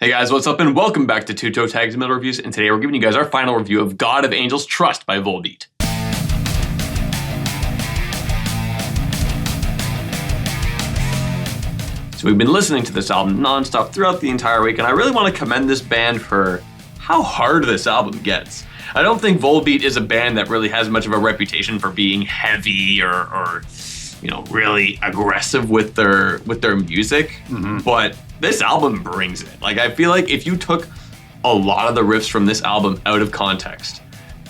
Hey guys, what's up and welcome back to Toe Tags Metal Reviews, and today we're giving you guys our final review of God of Angels Trust by Volbeat. So we've been listening to this album non-stop throughout the entire week, and I really want to commend this band for how hard this album gets. I don't think Volbeat is a band that really has much of a reputation for being heavy or really aggressive with their music, but this album brings it. Like, I feel like if you took a lot of the riffs from this album out of context,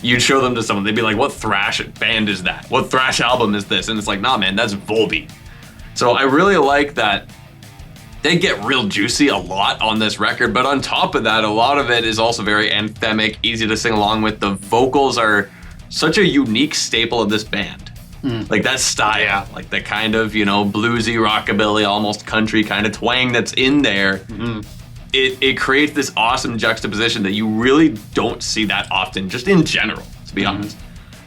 you'd show them to someone, they'd be like, what thrash band is that? What thrash album is this? And it's like, nah man, that's Volbeat. So I really like that they get real juicy a lot on this record, but on top of that, a lot of it is also very anthemic, easy to sing along with. The vocals are such a unique staple of this band. Like that style, like the kind of, bluesy, rockabilly, almost country kind of twang that's in there. It creates this awesome juxtaposition that you really don't see that often, just in general, to be honest.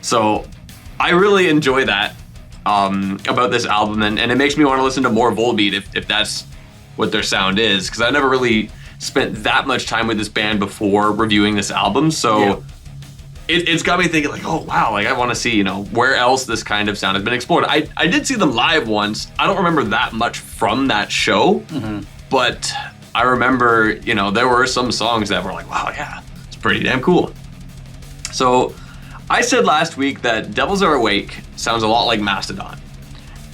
So I really enjoy that about this album, and it makes me want to listen to more Volbeat if that's what their sound is, because I never really spent that much time with this band before reviewing this album. So it's got me thinking like, oh wow, like I want to see, where else this kind of sound has been explored. I did see them live once. I don't remember that much from that show, but I remember, there were some songs that were like, wow, yeah, it's pretty damn cool. So I said last week that Devils Are Awake sounds a lot like Mastodon,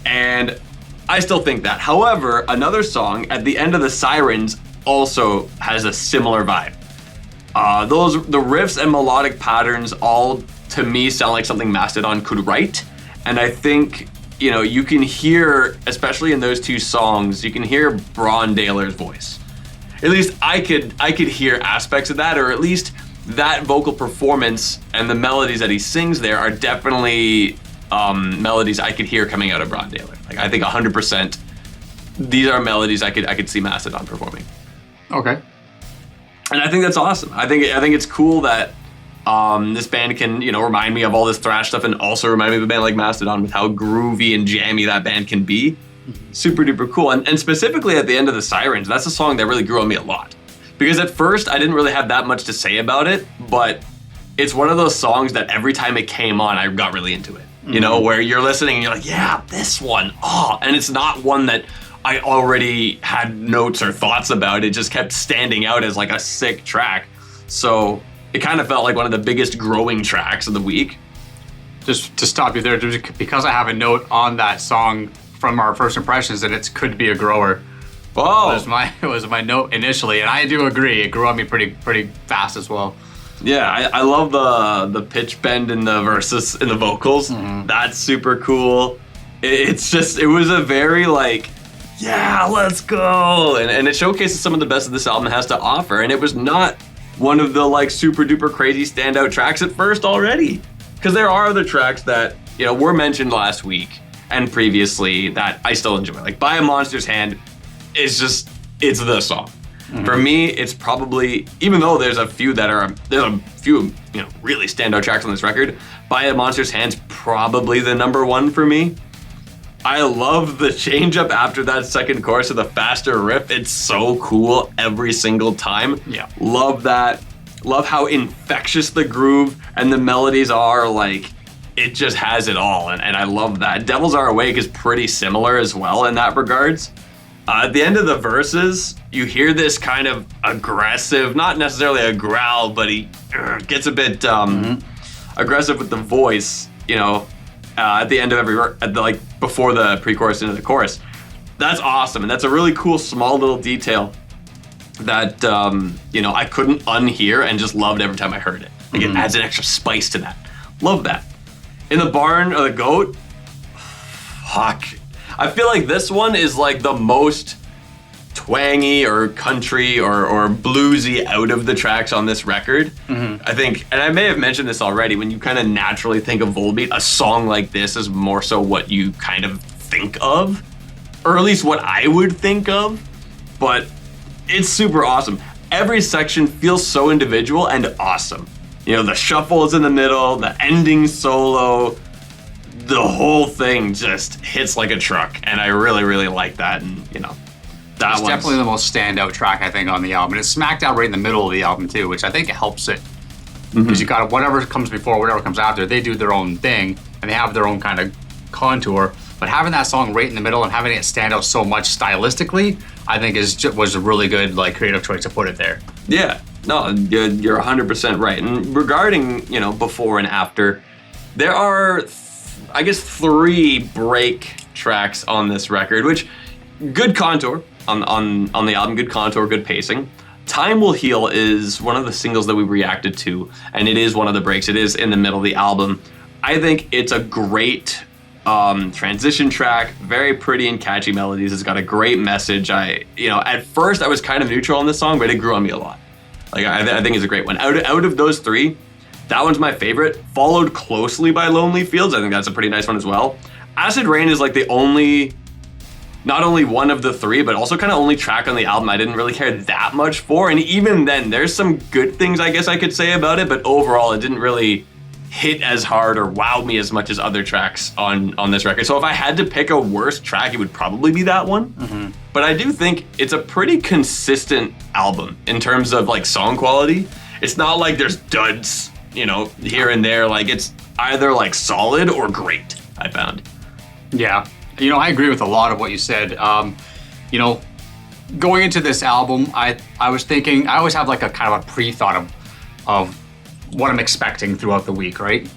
and I still think that. However, another song, At the End of the Sirens, also has a similar vibe. The riffs and melodic patterns all, to me, sound like something Mastodon could write. And I think, you can hear, especially in those two songs, you can hear Bron Dahler's voice. At least I could hear aspects of that, or at least that vocal performance and the melodies that he sings there are definitely melodies I could hear coming out of Bron Dahler. Like, I think 100% these are melodies I could see Mastodon performing. Okay. And I think that's awesome. I think it's cool that this band can, remind me of all this thrash stuff and also remind me of a band like Mastodon with how groovy and jammy that band can be. Super duper cool. And specifically At the End of the Sirens, that's a song that really grew on me a lot. Because at first I didn't really have that much to say about it, but it's one of those songs that every time it came on, I got really into it. Where you're listening and you're like, yeah, this one. Oh, and it's not one that I already had notes or thoughts about. It just kept standing out as like a sick track. So it kind of felt like one of the biggest growing tracks of the week. Just to stop you there, because I have a note on that song from our first impressions that it could be a grower. Oh, it was my note initially, and I do agree. It grew on me pretty fast as well. Yeah, I love the pitch bend in the verses, in the vocals. That's super cool. It was a very like, yeah, let's go. And it showcases some of the best that this album has to offer. And it was not one of the like super duper crazy standout tracks at first already. Because there are other tracks that, were mentioned last week and previously that I still enjoy. Like By a Monster's Hand is it's the song. For me, it's probably, even though there's a few really standout tracks on this record, By a Monster's Hand's probably the number one for me. I love the change up after that second chorus of the faster riff. It's so cool every single time. Yeah. Love that. Love how infectious the groove and the melodies are. Like, it just has it all. And I love that. Devils Are Awake is pretty similar as well in that regards. At the end of the verses, you hear this kind of aggressive, not necessarily a growl, but he gets a bit aggressive with the voice, at the end of every, before the pre-chorus into the chorus. That's awesome, and that's a really cool small little detail that, I couldn't unhear and just loved every time I heard it. Like, it adds an extra spice to that. Love that. In the Barn or the Goat, fuck. I feel like this one is like the most twangy or country or bluesy out of the tracks on this record. I think, and I may have mentioned this already, when you kind of naturally think of Volbeat, a song like this is more so what you kind of think of, or at least what I would think of, but it's super awesome. Every section feels so individual and awesome. The shuffle is in the middle, the ending solo, the whole thing just hits like a truck, and I really, really like that. And That It's one's definitely the most standout track, I think, on the album. And it's smacked out right in the middle of the album, too, which I think helps it. Because you got whatever comes before, whatever comes after, they do their own thing, and they have their own kind of contour. But having that song right in the middle and having it stand out so much stylistically, I think was a really good like creative choice to put it there. Yeah, no, you're 100% right. And regarding, before and after, there are, I guess, 3 break tracks on this record, which good contour on the album, good contour, good pacing. Time Will Heal is one of the singles that we reacted to, and it is one of the breaks. It is in the middle of the album. I think it's a great transition track, very pretty and catchy melodies. It's got a great message. At first I was kind of neutral on this song, but it grew on me a lot. Like I think it's a great one. Out of those 3, that one's my favorite, followed closely by Lonely Fields. I think that's a pretty nice one as well. Acid Rain is like not only one of the 3, but also kind of only track on the album I didn't really care that much for. And even then, there's some good things I guess I could say about it, but overall it didn't really hit as hard or wow me as much as other tracks on this record. So if I had to pick a worse track, it would probably be that one. But I do think it's a pretty consistent album in terms of like song quality. It's not like there's duds, here and there. Like it's either like solid or great, I found. Yeah, I agree with a lot of what you said. Going into this album, I was thinking, I always have like a kind of a pre-thought of what I'm expecting throughout the week, right?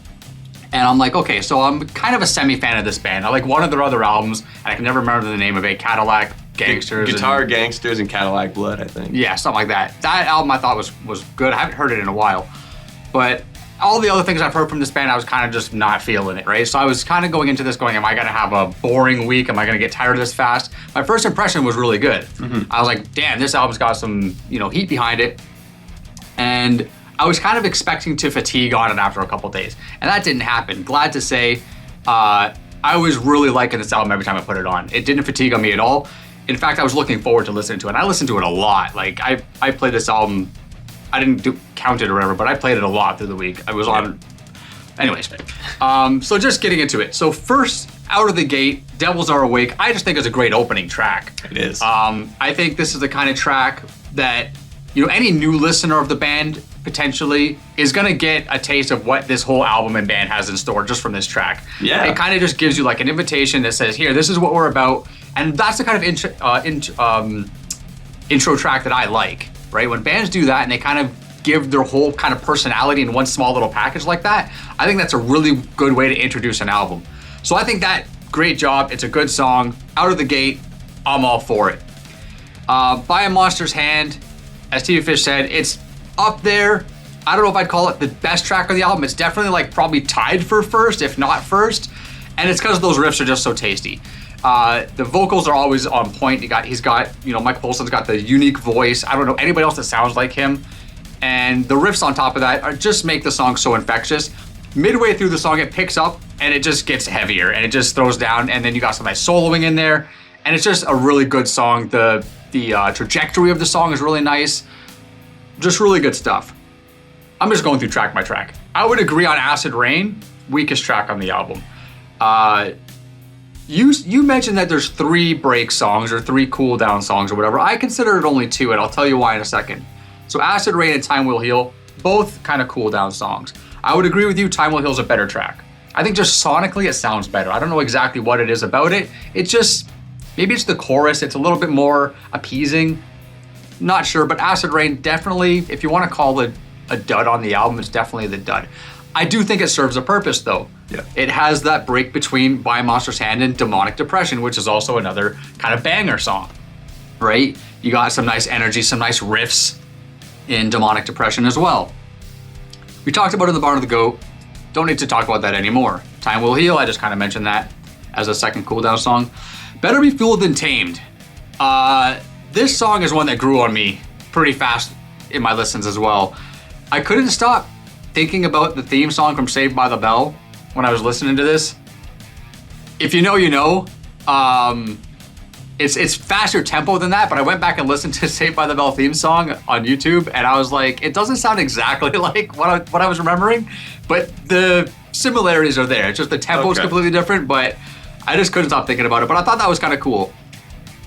And I'm like, okay, so I'm kind of a semi-fan of this band. I like one of their other albums, and I can never remember the name of it, Cadillac Gangsters. Guitar Gangsters and Cadillac Blood, I think. Yeah, something like that. That album I thought was good. I haven't heard it in a while. But all the other things I've heard from this band, I was kind of just not feeling it, right? So I was kind of going into this going, am I going to have a boring week? Am I going to get tired of this fast? My first impression was really good. I was like, damn, this album's got some, heat behind it. And I was kind of expecting to fatigue on it after a couple days, and that didn't happen. Glad to say, I was really liking this album every time I put it on. It didn't fatigue on me at all. In fact, I was looking forward to listening to it. And I listened to it a lot. Like I played this album, I didn't count it or whatever, but I played it a lot through the week. I was on, anyways. So just getting into it. So first, out of the gate, Devils Are Awake. I just think it's a great opening track. It is. I think this is the kind of track that, any new listener of the band potentially is gonna get a taste of what this whole album and band has in store just from this track. Yeah. It kind of just gives you like an invitation that says, here, this is what we're about. And that's the kind of intro track that I like, right? When bands do that and they kind of give their whole kind of personality in one small little package like that, I think that's a really good way to introduce an album. So I think that, great job. It's a good song. Out of the gate, I'm all for it. By a Monster's Hand, as TV Fish said, it's up there. I don't know if I'd call it the best track on the album. It's definitely like probably tied for first, if not first. And it's because those riffs are just so tasty. The vocals are always on point. He's got, Mike Polson's got the unique voice. I don't know anybody else that sounds like him. And the riffs on top of that just make the song so infectious. Midway through the song, it picks up and it just gets heavier and it just throws down. And then you got some nice soloing in there. And it's just a really good song. The trajectory of the song is really nice. Just really good stuff. I'm just going through track by track. I would agree on Acid Rain, weakest track on the album. You mentioned that there's 3 break songs or 3 cool down songs or whatever. I consider it only 2, and I'll tell you why in a second. So Acid Rain and Time Will Heal, both kind of cool down songs. I would agree with you, Time Will Heal is a better track. I think just sonically it sounds better. I don't know exactly what it is about it. It's just, maybe it's the chorus, it's a little bit more appeasing. Not sure, but Acid Rain definitely, if you want to call it a dud on the album, it's definitely the dud. I do think it serves a purpose though. Yeah. It has that break between By a Monster's Hand and Demonic Depression, which is also another kind of banger song, right? You got some nice energy, some nice riffs in Demonic Depression as well. We talked about it in the Barn of the Goat. Don't need to talk about that anymore. Time Will Heal, I just kind of mentioned that as a second cool down song. Better Be Fooled Than Tamed. This song is one that grew on me pretty fast in my listens as well. I couldn't stop thinking about the theme song from Saved by the Bell when I was listening to this. If you know, you know. It's faster tempo than that, but I went back and listened to Saved by the Bell theme song on YouTube, and I was like, it doesn't sound exactly like what I was remembering, but the similarities are there. It's just the tempo is completely different, but I just couldn't stop thinking about it. But I thought that was kind of cool.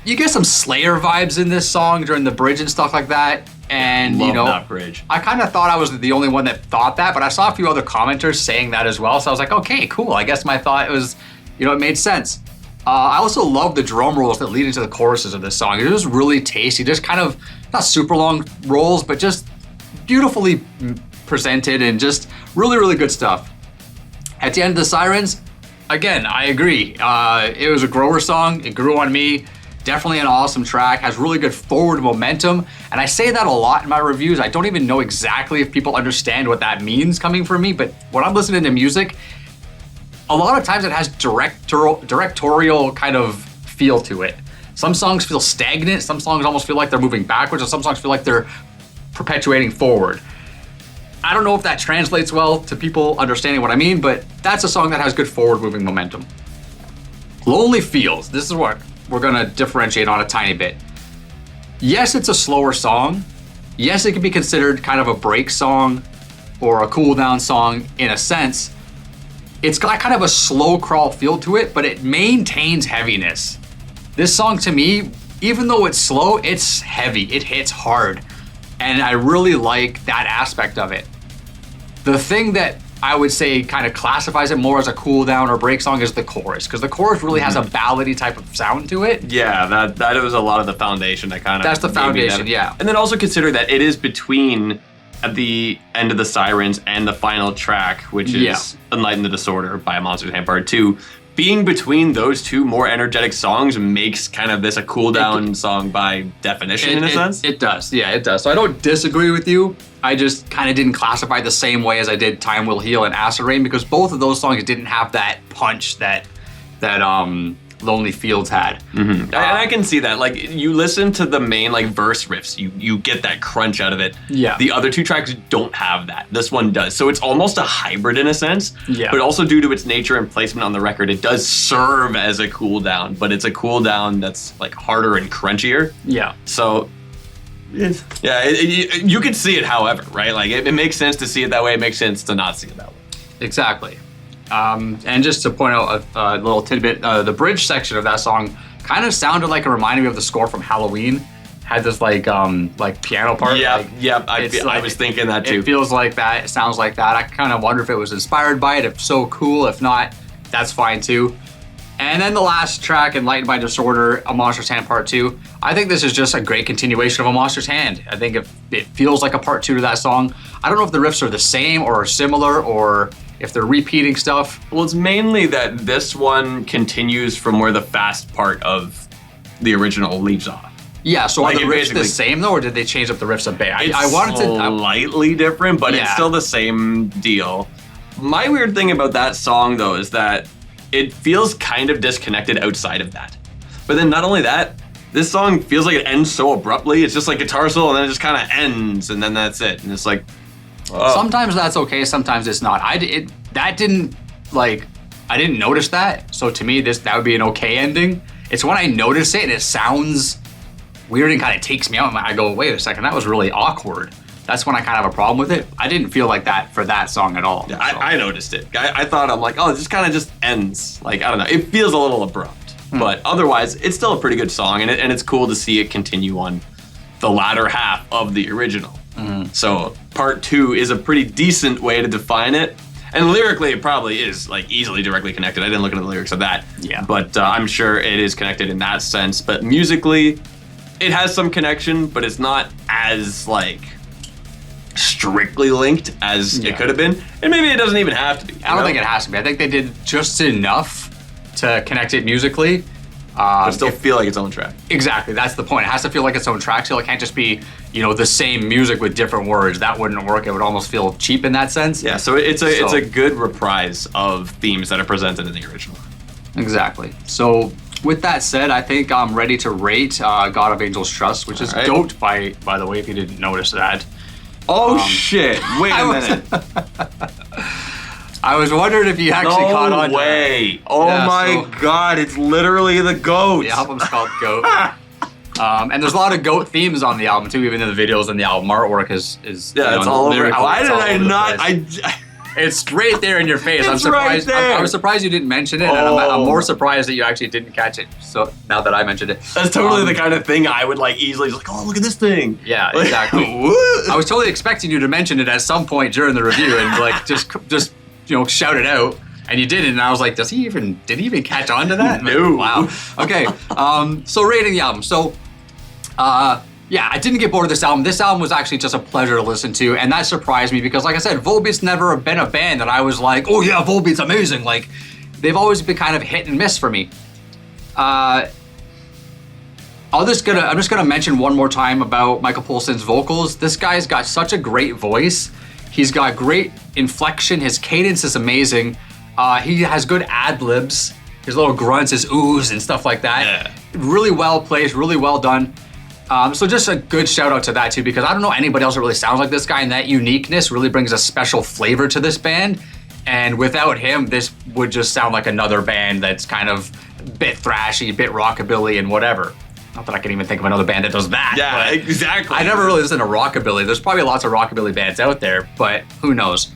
you get some Slayer vibes in this song during the bridge and stuff like that. And Love that bridge. I kind of thought I was the only one that thought that, but I saw a few other commenters saying that as well. So I was like, okay, cool. I guess my thought was, it made sense. I also love the drum rolls that lead into the choruses of this song. It was really tasty, just kind of not super long rolls, but just beautifully presented and just really, really good stuff. At the end of the Sirens, again, I agree. It was a grower song. It grew on me. Definitely an awesome track, has really good forward momentum. And I say that a lot in my reviews. I don't even know exactly if people understand what that means coming from me, but when I'm listening to music, a lot of times it has directorial kind of feel to it. Some songs feel stagnant, some songs almost feel like they're moving backwards, and some songs feel like they're perpetuating forward. I don't know if that translates well to people understanding what I mean, but that's a song that has good forward moving momentum. Lonely Fields, this is what we're gonna differentiate on a tiny bit. Yes, it's a slower song. Yes, it can be considered kind of a break song or a cool down song in a sense. It's got kind of a slow crawl feel to it, but it maintains heaviness. This song to me, even though it's slow, it's heavy, it hits hard. And I really like that aspect of it. The thing that I would say kind of classifies it more as a cool down or break song is the chorus, because the chorus really has a ballady type of sound to it. Yeah, that was a lot of the foundation that kind of. That's the foundation, yeah. And then also consider that it is between at the end of the Sirens and the final track, which is Enlighten the Disorder by Monsters Hand Part 2. Being between those two more energetic songs makes kind of this a cool down song by definition in a sense. It does, yeah, it does. So I don't disagree with you. I just kind of didn't classify the same way as I did Time Will Heal and Acid Rain, because both of those songs didn't have that punch that Lonely Fields had. And I can see that. Like, you listen to the main like verse riffs, you get that crunch out of it. Yeah. The other two tracks don't have that. This one does. So it's almost a hybrid in a sense. Yeah. But also due to its nature and placement on the record, it does serve as a cool down, but it's a cool down that's like harder and crunchier. Yeah. So you could see it however, right? Like it makes sense to see it that way. It makes sense to not see it that way. Exactly. And just to point out a little tidbit, the bridge section of that song kind of sounded like it reminded me of the score from Halloween. Had this like piano part. I was thinking that too. It feels like that. It sounds like that. I kind of wonder if it was inspired by it. If so, cool. If not, that's fine too. And then the last track, Enlightened by Disorder, A Monster's Hand Part 2. I think this is just a great continuation of A Monster's Hand. I think it feels like a part 2 to that song. I don't know if the riffs are the same or similar or if they're repeating stuff. Well, it's mainly that this one continues from where the fast part of the original leaves off. Yeah, so are the riffs the same though, or did they change up the riffs a bit? I wanted to slightly different, but it's still the same deal. My weird thing about that song though is that it feels kind of disconnected outside of that. But then not only that, this song feels like it ends so abruptly. It's just like guitar solo and then it just kind of ends and then that's it. And it's like, oh. Sometimes that's okay, sometimes it's not. I didn't notice that. So to me, that would be an okay ending. It's when I notice it and it sounds weird and kind of takes me out. I go, wait a second, that was really awkward. That's when I kind of have a problem with it. I didn't feel like that for that song at all. Yeah, I noticed it. I thought, I'm like, oh, this kind of just ends. Like, I don't know. It feels a little abrupt. But otherwise, it's still a pretty good song. And it's cool to see it continue on the latter half of the original. So part 2 is a pretty decent way to define it. And lyrically, it probably is like easily directly connected. I didn't look at the lyrics of that. Yeah. But I'm sure it is connected in that sense. But musically, it has some connection, but it's not as like strictly linked as it could have been. And maybe it doesn't even have to be. I don't think it has to be. I think they did just enough to connect it musically. But still feel like its own track. Exactly, that's the point. It has to feel like its own track, so it can't just be, the same music with different words. That wouldn't work. It would almost feel cheap in that sense. Yeah, so it's a good reprise of themes that are presented in the original. Exactly. So with that said, I think I'm ready to rate God of Angels Trust, which is GOAT by the way, if you didn't notice that. Oh shit! Wait a minute. I was wondering if you actually caught on. No way! Oh my god! It's literally the GOAT. The album's called GOAT. And there's a lot of GOAT themes on the album too, even in the videos and the album artwork is it's all over. Why did I not? It's right there in your face. I'm It's right surprised. there. I was surprised you didn't mention it, and I'm more surprised that you actually didn't catch it. So now that I mentioned it, That's totally the kind of thing I would like easily just like, oh, look at this thing. Yeah, Like, exactly. what? I was totally expecting you to mention it at some point during the review and like just shout it out, and you didn't. And I was like, did he even catch on to that? No. Wow. Okay. So rating the album. So, yeah, I didn't get bored of this album. This album was actually just a pleasure to listen to, and that surprised me because, like I said, Volbeat's never been a band that I was like, oh yeah, Volbeat's amazing. Like, they've always been kind of hit and miss for me. I'm just gonna mention one more time about Michael Poulsen's vocals. This guy's got such a great voice. He's got great inflection. His cadence is amazing. He has good ad libs. His little grunts, his oohs and stuff like that. Yeah. Really well placed, really well done. So just a good shout out to that too, because I don't know anybody else that really sounds like this guy, and that uniqueness really brings a special flavor to this band. And without him, this would just sound like another band that's kind of a bit thrashy, a bit rockabilly and whatever. Not that I can even think of another band that does that. Yeah, but exactly. I never really listened to rockabilly. There's probably lots of rockabilly bands out there, but who knows?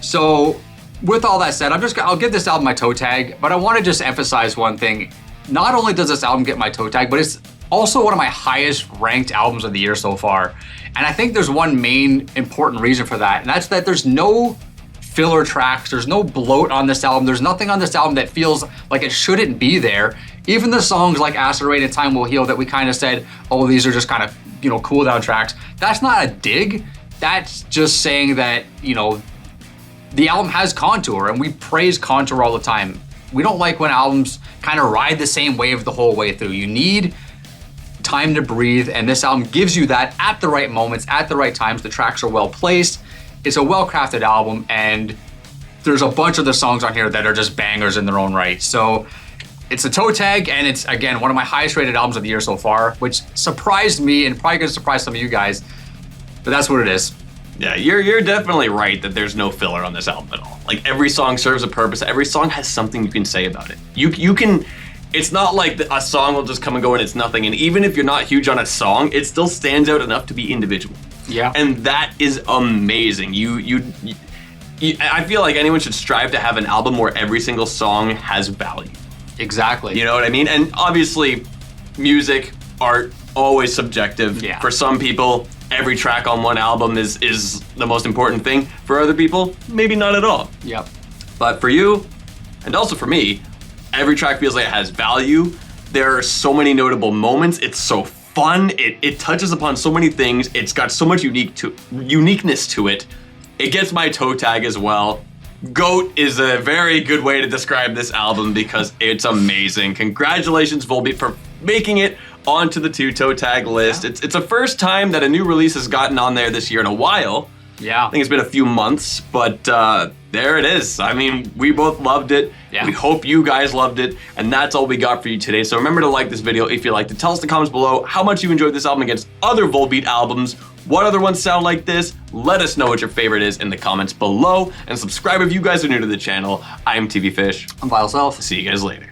So with all that said, I'll give this album my toe tag, but I want to just emphasize one thing. Not only does this album get my toe tag, but it's also one of my highest ranked albums of the year so far. And I think there's one main important reason for that, and that's that there's no filler tracks, there's no bloat on this album, there's nothing on this album that feels like it shouldn't be there. Even the songs like Acid Rain and Time Will Heal that we kind of said, oh, these are just kind of, cool down tracks. That's not a dig. That's just saying that, the album has contour, and we praise contour all the time. We don't like when albums kind of ride the same wave the whole way through. You need time to breathe, and this album gives you that at the right moments, at the right times. The tracks are well placed. It's a well-crafted album, and there's a bunch of the songs on here that are just bangers in their own right. So it's a toe tag, and it's, again, one of my highest rated albums of the year so far, which surprised me and probably gonna surprise some of you guys, but that's what it is. Yeah, you're definitely right that there's no filler on this album at all. Like, every song serves a purpose. Every song has something you can say about it. You can. It's not like a song will just come and go and it's nothing. And even if you're not huge on a song, it still stands out enough to be individual. Yeah. And that is amazing. I feel like anyone should strive to have an album where every single song has value. Exactly. You know what I mean? And obviously, music, art, always subjective. Yeah. For some people, every track on one album is the most important thing. For other people, maybe not at all. Yep. But for you, and also for me, every track feels like it has value. There are so many notable moments. It's so fun. It touches upon so many things. It's got so much uniqueness to it. It gets my toe tag as well. GOAT is a very good way to describe this album because it's amazing. Congratulations, Volbeat, for making it onto the toe tag list. Yeah. It's the first time that a new release has gotten on there this year in a while. Yeah. I think it's been a few months, but there it is. I mean, we both loved it. Yeah. We hope you guys loved it, and that's all we got for you today. So remember to like this video if you liked it. Tell us in the comments below how much you enjoyed this album against other Volbeat albums. What other ones sound like this? Let us know what your favorite is in the comments below, and subscribe if you guys are new to the channel. I'm TV Fish. I'm Vile Self. See you guys later.